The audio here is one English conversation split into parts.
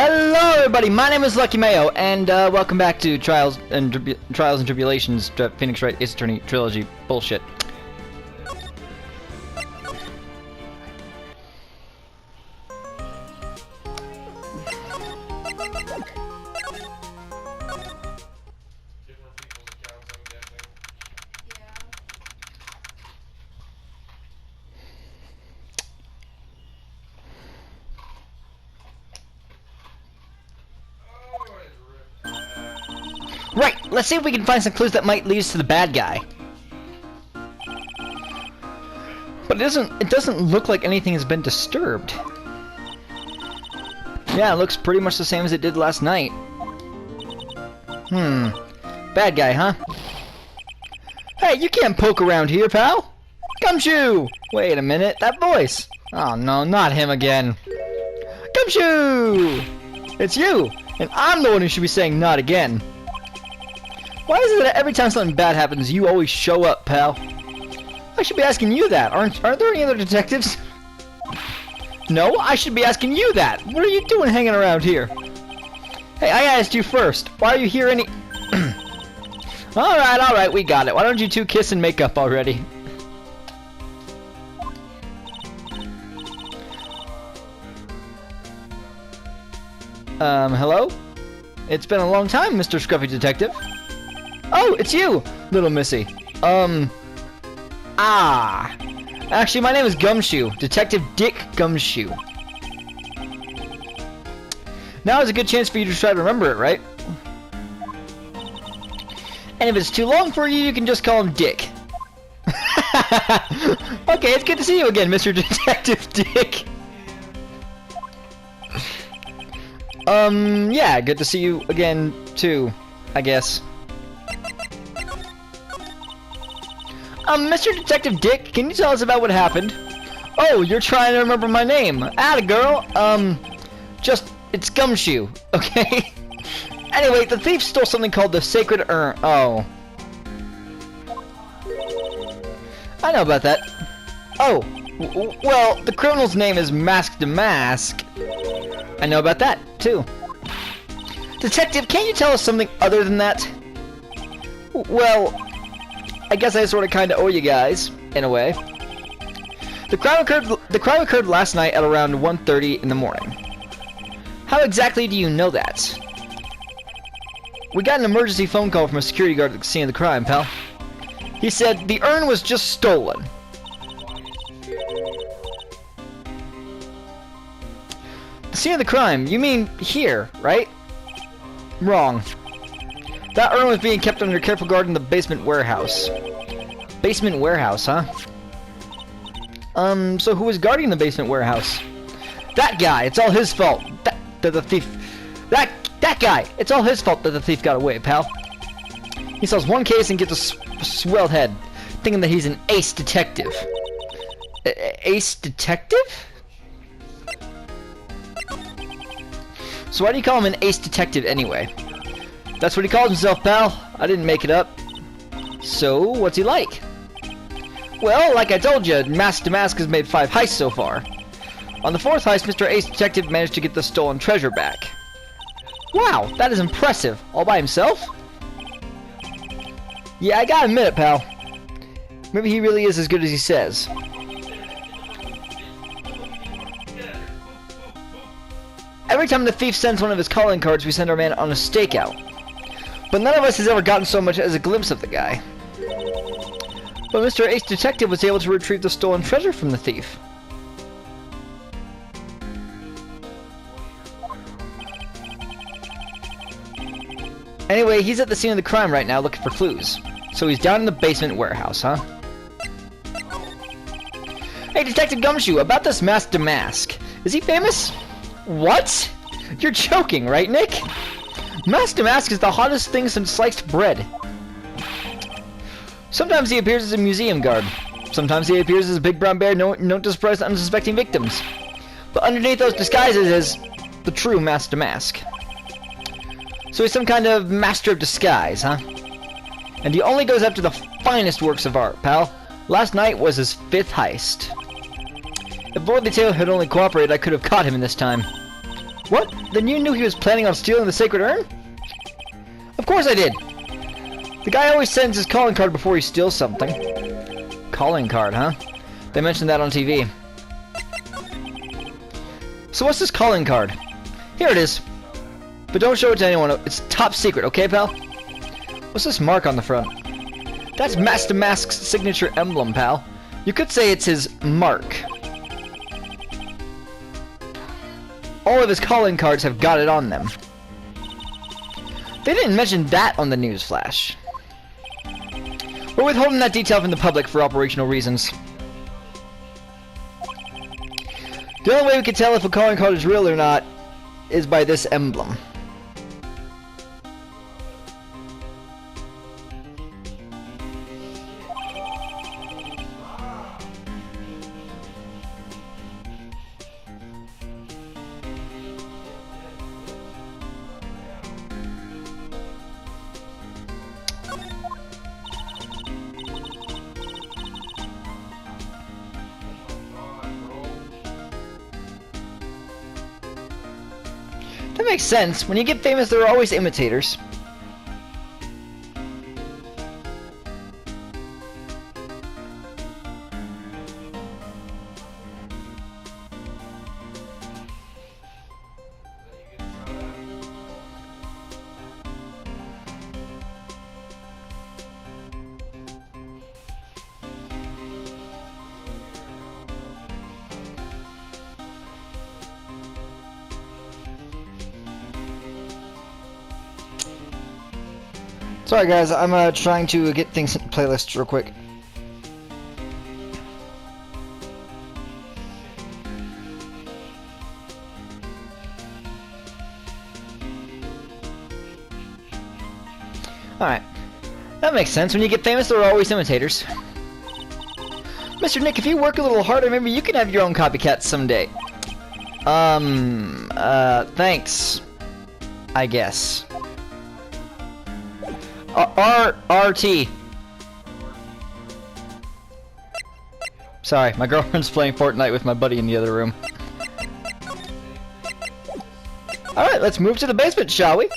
Hello, everybody. My name is Lucky Mayo, and welcome back to Trials and Tribulations, Phoenix Wright Ace Attorney Trilogy bullshit. Right, let's see if we can find some clues that might lead us to the bad guy. But it doesn't look like anything has been disturbed. Yeah, it looks pretty much the same as it did last night. Bad guy, huh? Hey, you can't poke around here, pal! Gumshoe! Wait a minute, that voice! Oh no, not him again. Gumshoe! It's you! And I'm the one who should be saying not again. Why is it that every time something bad happens, you always show up, pal? I should be asking you that. Aren't there any other detectives? No, I should be asking you that. What are you doing hanging around here? Hey, I asked you first. Why are you here any... Alright, we got it. Why don't you two kiss and make up already? Hello? It's been a long time, Mr. Scruffy Detective. Oh, it's you, little missy. Actually, my name is Gumshoe. Detective Dick Gumshoe. Now is a good chance for you to try to remember it, right? And if it's too long for you, you can just call him Dick. Okay, it's good to see you again, Mr. Detective Dick. Yeah, good to see you again, too, I guess. Mr. Detective Dick, can you tell us about what happened? Oh, you're trying to remember my name. Atta girl. It's Gumshoe, okay? Anyway, the thief stole something called the Sacred Urn. Oh. I know about that. Oh, well, the criminal's name is Mask to Mask. I know about that, too. Detective, can't you tell us something other than that? Well... I guess I sort of kind of owe you guys, in a way. The crime occurred last night at around 1:30 in the morning. How exactly do you know that? We got an emergency phone call from a security guard at the scene of the crime, pal. He said the urn was just stolen. The scene of the crime? You mean here, right? Wrong. That urn was being kept under careful guard in the basement warehouse. Basement warehouse, huh? So who was guarding the basement warehouse? That guy! It's all his fault! That the thief... That guy! It's all his fault that the thief got away, pal. He sells one case and gets a swelled head, thinking that he's an ace detective. Ace detective? So why do you call him an ace detective anyway? That's what he calls himself, pal. I didn't make it up. So, what's he like? Well, like I told you, Mask to Mask has made 5 heists so far. On the 4th heist, Mr. Ace Detective managed to get the stolen treasure back. Wow, that is impressive. All by himself? Yeah, I gotta admit it, pal. Maybe he really is as good as he says. Every time the thief sends one of his calling cards, we send our man on a stakeout. But none of us has ever gotten so much as a glimpse of the guy. But Mr. Ace Detective was able to retrieve the stolen treasure from the thief. Anyway, he's at the scene of the crime right now looking for clues. So he's down in the basement warehouse, huh? Hey, Detective Gumshoe, about this Mask to Mask. Is he famous? What? You're joking, right, Nick? Mask to Mask is the hottest thing since sliced bread. Sometimes he appears as a museum guard. Sometimes he appears as a big brown bear known to surprise unsuspecting victims. But underneath those disguises is the true Mask to Mask. So he's some kind of master of disguise, huh? And he only goes after the finest works of art, pal. Last night was his 5th heist. If Lord the Tail had only cooperated, I could have caught him in this time. What? Then you knew he was planning on stealing the sacred urn? Of course I did! The guy always sends his calling card before he steals something. Calling card, huh? They mentioned that on TV. So what's this calling card? Here it is. But don't show it to anyone. It's top secret, okay, pal? What's this mark on the front? That's Master Mask's signature emblem, pal. You could say it's his mark. All of his calling cards have got it on them. They didn't mention that on the news flash. We're withholding that detail from the public for operational reasons. The only way we can tell if a calling card is real or not is by this emblem. That makes sense. When you get famous, there are always imitators. Sorry guys, I'm trying to get things in playlists real quick. Alright. That makes sense. When you get famous, there are always imitators. Mr. Nick, if you work a little harder, maybe you can have your own copycat someday. Thanks. I guess. RT. Sorry, my girlfriend's playing Fortnite with my buddy in the other room. Alright, let's move to the basement, shall we?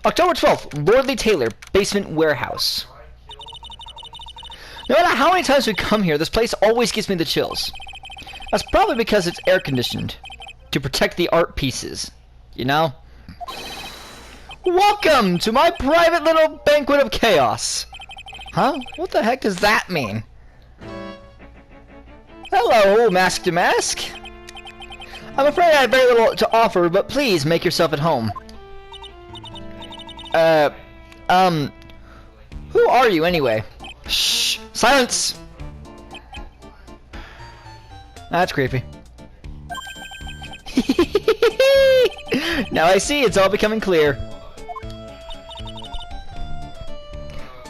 October 12th, Lordly Taylor, Basement Warehouse. No matter how many times we come here, this place always gives me the chills. That's probably because it's air-conditioned. To protect the art pieces. You know? Welcome to my private little banquet of chaos. Huh? What the heck does that mean? Hello, Mask to Mask. I'm afraid I have very little to offer, but please make yourself at home. Who are you anyway? Shh! Silence! That's creepy. Now I see, it's all becoming clear.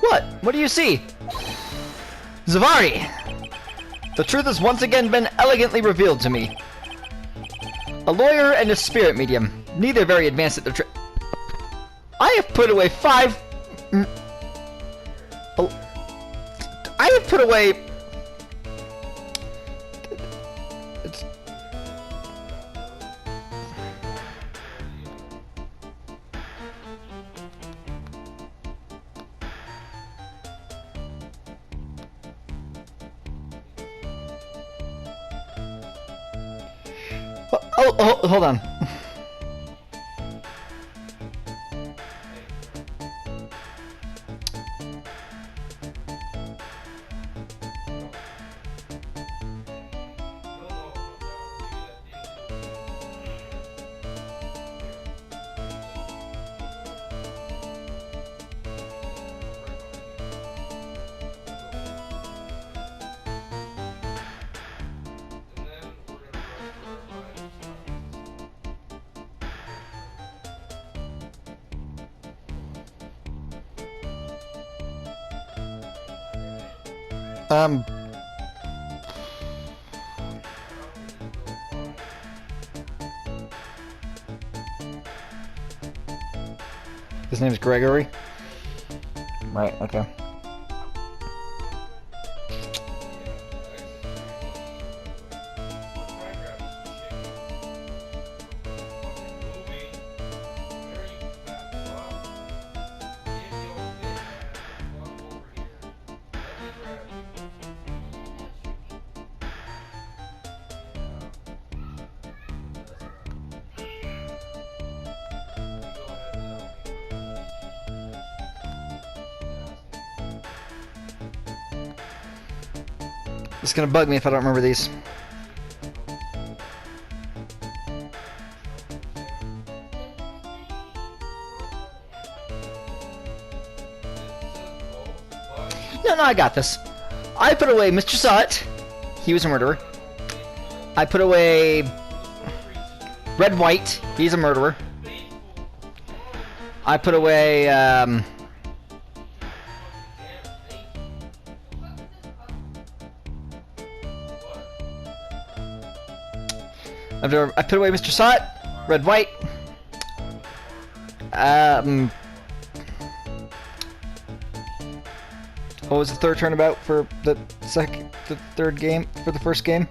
What? What do you see? Zavari! The truth has once again been elegantly revealed to me. A lawyer and a spirit medium, neither very advanced at their I have put away I have put away... hold on. His name's Gregory? Right, okay. It's gonna bug me if I don't remember these. No, I got this. I put away Mr. Sut. He was a murderer. I put away Red White. He's a murderer. I put away I put away Mr. Sut, Red White. What was the third turnabout for the third game, for the first game?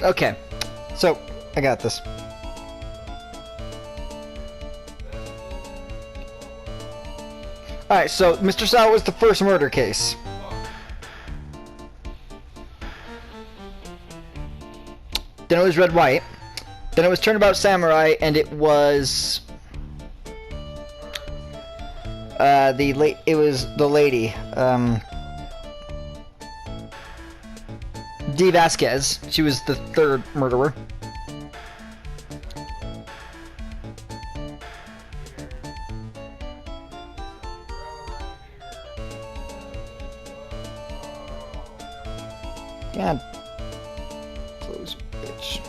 Okay, so I got this. Alright, so Mr. Sal was the first murder case. Then it was Red White. Then it was Turnabout Samurai, and it was the lady. D. Vasquez. She was the third murderer. God. Close, bitch.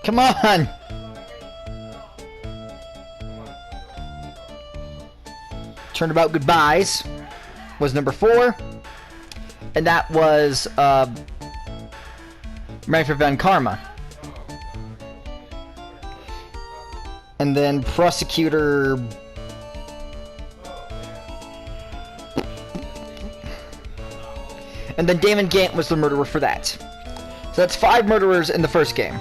Come on! Turnabout Goodbyes was number 4. And that was, Manfred Van Karma. And then Prosecutor... And then Damon Gant was the murderer for that. So that's 5 murderers in the first game.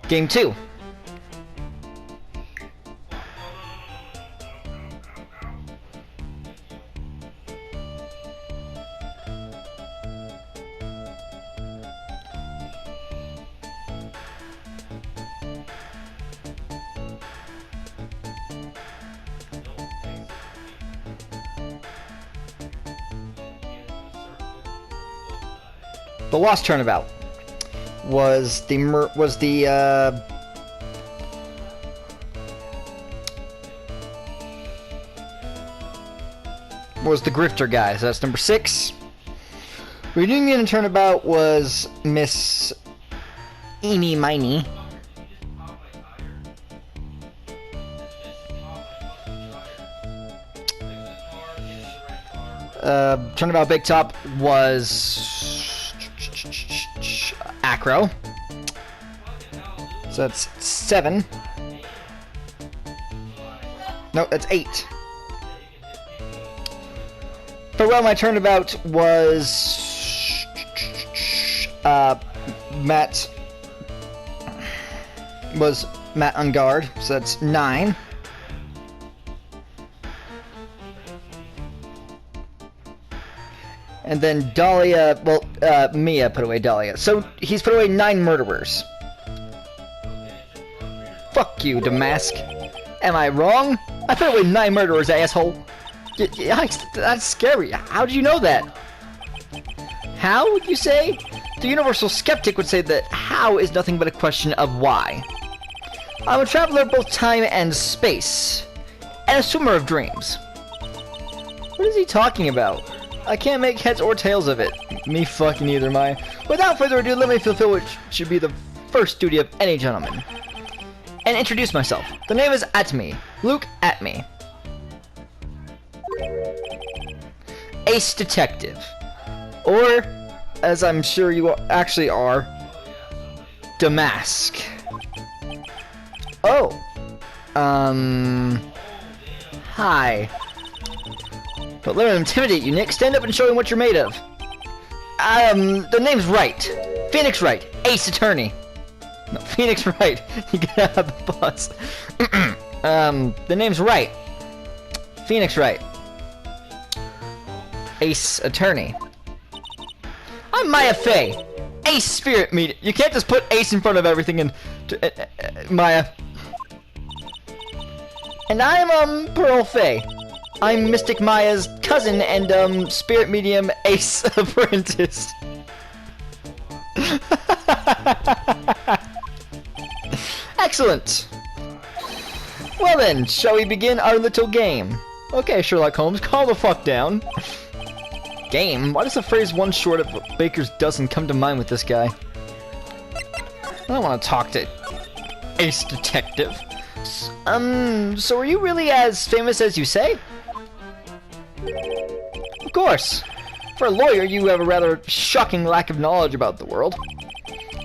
Game 2. The Lost Turnabout was the Grifter guys. That's number 6. Reunion and Turnabout was Miss Eeny Miny. Turnabout Big Top was Acro. So that's 7. No, that's 8. Farewell, My Turnabout was Matt on guard, so that's 9. And then Dahlia, well, Mia put away Dahlia. So he's put away 9 murderers. Fuck you, Damask. Am I wrong? I put away 9 murderers, asshole. That's scary. How did you know that? How, would you say? The universal skeptic would say that how is nothing but a question of why. I'm a traveler of both time and space, and a swimmer of dreams. What is he talking about? I can't make heads or tails of it. Me fucking either, Maya. Without further ado, let me fulfill what should be the first duty of any gentleman. And introduce myself. The name is Atme. Luke Atme. Ace Detective. Or, as I'm sure you actually are, Damask. Oh. Hi. Don't let him intimidate you, Nick. Stand up and show him what you're made of. The name's Wright. Phoenix Wright. Ace Attorney. No, Phoenix Wright. You get out of the bus. The name's Wright. Phoenix Wright. Ace Attorney. I'm Maya Fey. Ace Spirit Media. You can't just put Ace in front of everything and... Maya. And I'm, Pearl Fey. I'm Mystic Maya's cousin and, Spirit Medium Ace Apprentice. Excellent. Well then, shall we begin our little game? Okay, Sherlock Holmes, calm the fuck down. Game? Why does the phrase one short of a baker's dozen come to mind with this guy? I don't want to talk to Ace Detective. So are you really as famous as you say? Of course. For a lawyer, you have a rather shocking lack of knowledge about the world.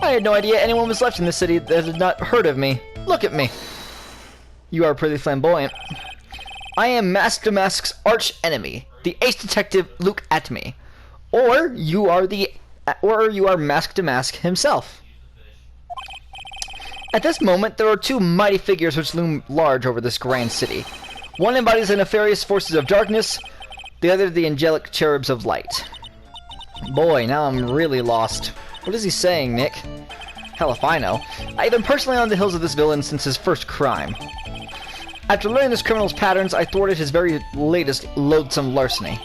I had no idea anyone was left in this city that had not heard of me. Look at me. You are pretty flamboyant. I am Master Mask's arch enemy, the Ace Detective Luke Atme. Or you are Mask Damask himself. At this moment, there are two mighty figures which loom large over this grand city. One embodies the nefarious forces of darkness, the other the angelic cherubs of light. Boy, now I'm really lost. What is he saying, Nick? Hell if I know. I've been personally on the heels of this villain since his first crime. After learning this criminal's patterns, I thwarted his very latest loathsome larceny.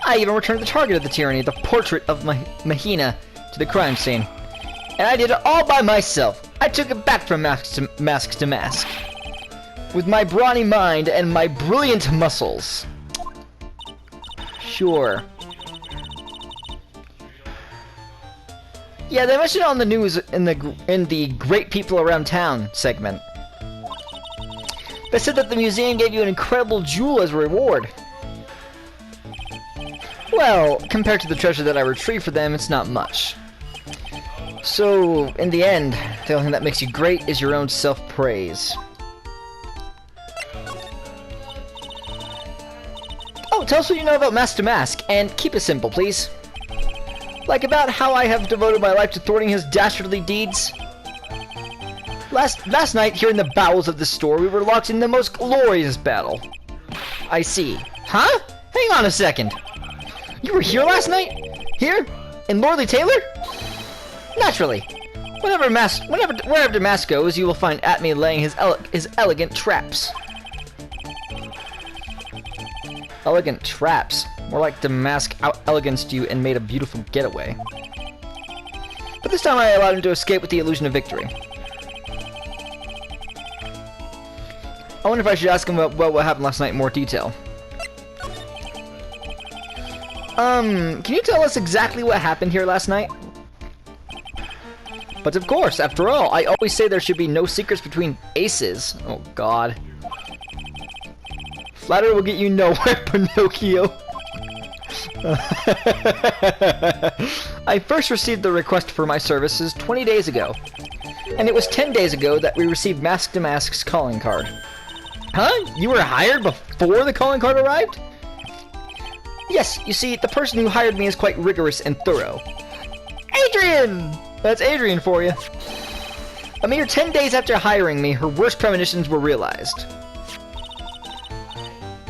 I even returned the target of the tyranny, the portrait of Mahina, to the crime scene. And I did it all by myself. I took it back from mask to mask. With my brawny mind and my brilliant muscles. Sure. Yeah, they mentioned it on the news in the Great People Around Town segment. They said that the museum gave you an incredible jewel as a reward. Well, compared to the treasure that I retrieved for them, it's not much. So, in the end, the only thing that makes you great is your own self-praise. Oh, tell us what you know about Master Mask, and keep it simple, please. Like about how I have devoted my life to thwarting his dastardly deeds. Last night, here in the bowels of the store, we were locked in the most glorious battle. I see. Huh? Hang on a second. You were here last night? Here? In Lordly Taylor? Naturally. Wherever Damask goes, you will find Atme laying his elegant traps. Elegant traps? More like Damask out-eleganced you and made a beautiful getaway. But this time I allowed him to escape with the illusion of victory. I wonder if I should ask him about what happened last night in more detail. Can you tell us exactly what happened here last night? But of course, after all, I always say there should be no secrets between aces. Oh god. Flattery will get you nowhere, Pinocchio. I first received the request for my services 20 days ago. And it was 10 days ago that we received Mask Damask's calling card. Huh? You were hired before the calling card arrived? Yes, you see, the person who hired me is quite rigorous and thorough. Adrian! That's Adrian for you. A mere 10 days after hiring me, her worst premonitions were realized.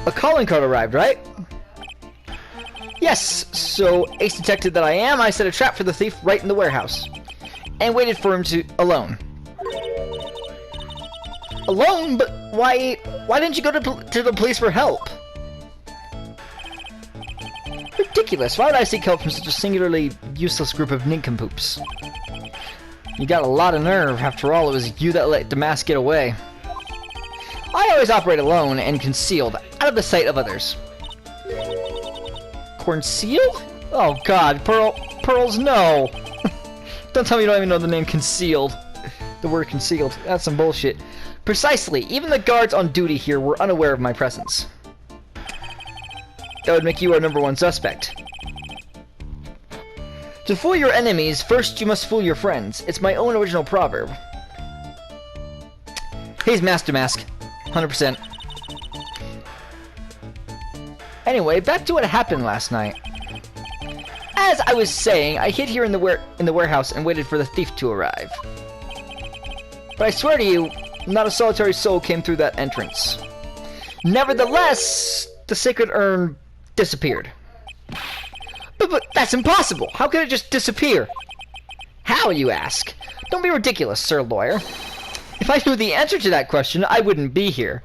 A calling card arrived, right? Yes, so Ace Detective that I am, I set a trap for the thief right in the warehouse. And waited for him alone. Alone? But why didn't you go to the police for help? Ridiculous. Why would I seek help from such a singularly useless group of nincompoops? You got a lot of nerve. After all, it was you that let Damask get away. I always operate alone and concealed, out of the sight of others. Concealed? Oh god, Pearls, no! Don't tell me you don't even know the name Concealed. The word concealed. That's some bullshit. Precisely. Even the guards on duty here were unaware of my presence. That would make you our #1 suspect. To fool your enemies, first you must fool your friends. It's my own original proverb. He's Master Mask. 100%. Anyway, back to what happened last night. As I was saying, I hid here in the warehouse and waited for the thief to arrive. But I swear to you, not a solitary soul came through that entrance. Nevertheless, the sacred urn disappeared. But that's impossible! How could it just disappear? How, you ask? Don't be ridiculous, Sir Lawyer. If I knew the answer to that question, I wouldn't be here.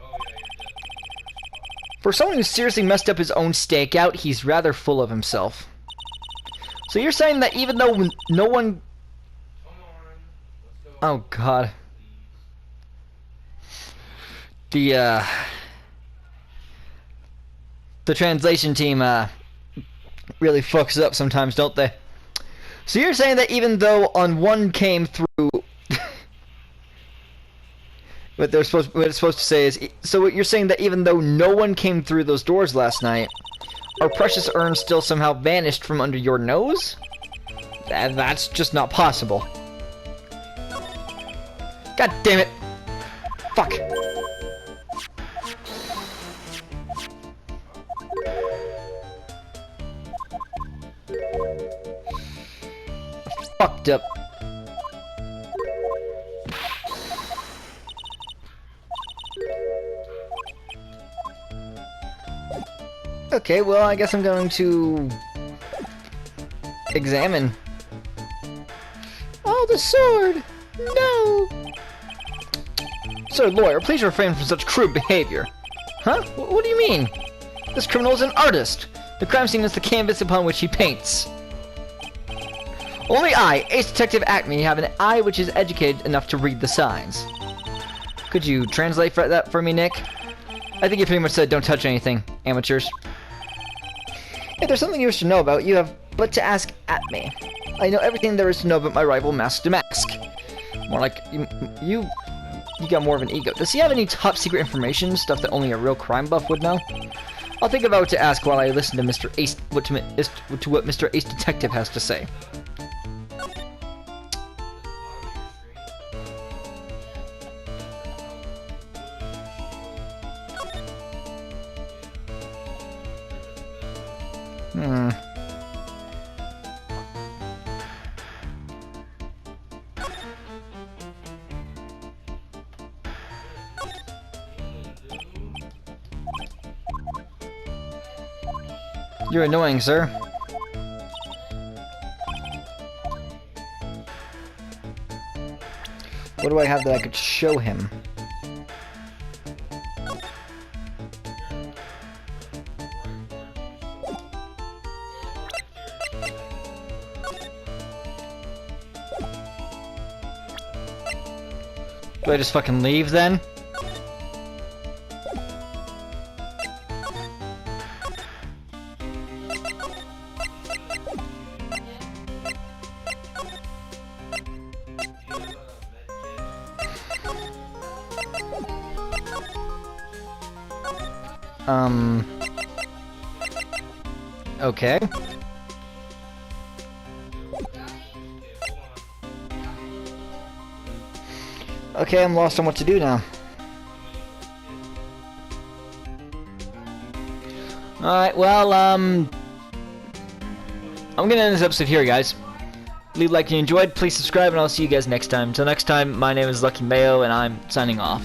For someone who seriously messed up his own stakeout, he's rather full of himself. So you're saying that even though no one... Oh, God. The translation team, really fucks up sometimes, don't they? So you're saying that even though on one came through... what it's supposed to say is... So what you're saying that even though no one came through those doors last night, our precious urn still somehow vanished from under your nose? That's just not possible. God damn it! Fuck! Fucked up. Okay, well, I guess I'm going to examine. Oh, the sword! No! Sir Lawyer, please refrain from such crude behavior. Huh? What do you mean? This criminal is an artist. The crime scene is the canvas upon which he paints. Only I, Ace Detective Acme, have an eye which is educated enough to read the signs. Could you translate that for me, Nick? I think you pretty much said don't touch anything, amateurs. If there's something you wish to know about, you have but to ask Acme. I know everything there is to know about my rival, Mask to Mask. More like, you got more of an ego. Does he have any top secret information, stuff that only a real crime buff would know? I'll think about what to ask while I listen to Mr. Ace, what Mr. Ace Detective has to say. You're annoying, sir. What do I have that I could show him? Do I just fucking leave then? Okay. Okay, I'm lost on what to do now. Alright, well, I'm gonna end this episode here, guys. Leave a like if you enjoyed, please subscribe, and I'll see you guys next time. Until next time, my name is Lucky Mayo, and I'm signing off.